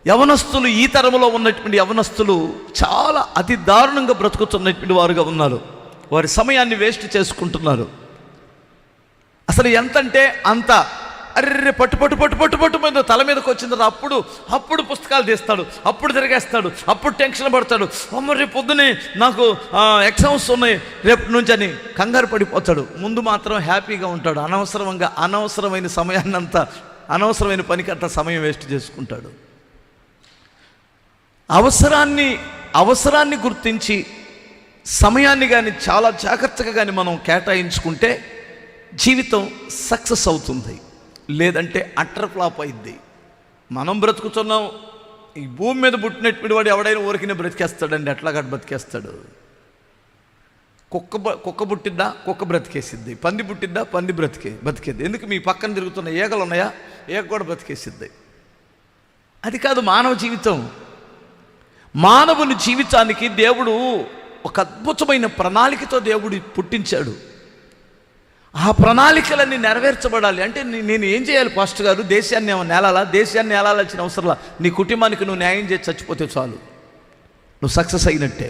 యవనస్తులు, ఈ తరంలో ఉన్నటువంటి యవనస్తులు చాలా అతి దారుణంగా బ్రతుకుతున్నటువంటి వారుగా ఉన్నారు. వారి సమయాన్ని వేస్ట్ చేసుకుంటున్నారు. అసలు ఎంతంటే అంత అర్రె పట్టు మీద తల మీదకి వచ్చిన తర్వాత అప్పుడు పుస్తకాలు తీస్తాడు, అప్పుడు తిరిగేస్తాడు, అప్పుడు టెన్షన్ పడతాడు. అమ్మ రేపు పొద్దునే నాకు ఎగ్జామ్స్ ఉన్నాయి రేపటి నుంచి అని కంగారు పడిపోతాడు. ముందు మాత్రం హ్యాపీగా ఉంటాడు. అనవసరమైన సమయాన్నంతా, అనవసరమైన పనికి అంతా సమయం వేస్ట్ చేసుకుంటాడు. అవసరాన్ని గుర్తించి సమయాన్ని కానీ చాలా జాగ్రత్తగా కానీ మనం కేటాయించుకుంటే జీవితం సక్సెస్ అవుతుంది. లేదంటే అట్టర్ ఫ్లాప్ అయింది. మనం బ్రతుకుతున్నాం. ఈ భూమి మీద పుట్టినటువంటి వాడు ఎవడైనా ఊరికినే బ్రతికేస్తాడండి. ఎట్లాగా బ్రతికేస్తాడు. కుక్క పుట్టిద్దా, కుక్క బ్రతికేసిద్ది. పంది పుట్టిద్దా, పంది బతికేద్ది. ఎందుకు మీ పక్కన తిరుగుతున్న ఈగలు ఉన్నాయా, ఈగ కూడా బ్రతికేసిద్ది. అది కాదు మానవ జీవితం. మానవుని జీవితానికి దేవుడు ఒక అద్భుతమైన ప్రణాళికతో దేవుడు పుట్టించాడు. ఆ ప్రణాళికలన్నీ నెరవేర్చబడాలి అంటే నేను ఏం చేయాలి పాస్టర్ గారు? దేశాన్ని నేలాలా? దేశాన్ని నేలాల్సిన అవసరంలా. నీ కుటుంబానికి నువ్వు న్యాయం చేసి చచ్చిపోతే చాలు, నువ్వు సక్సెస్ అయినట్టే.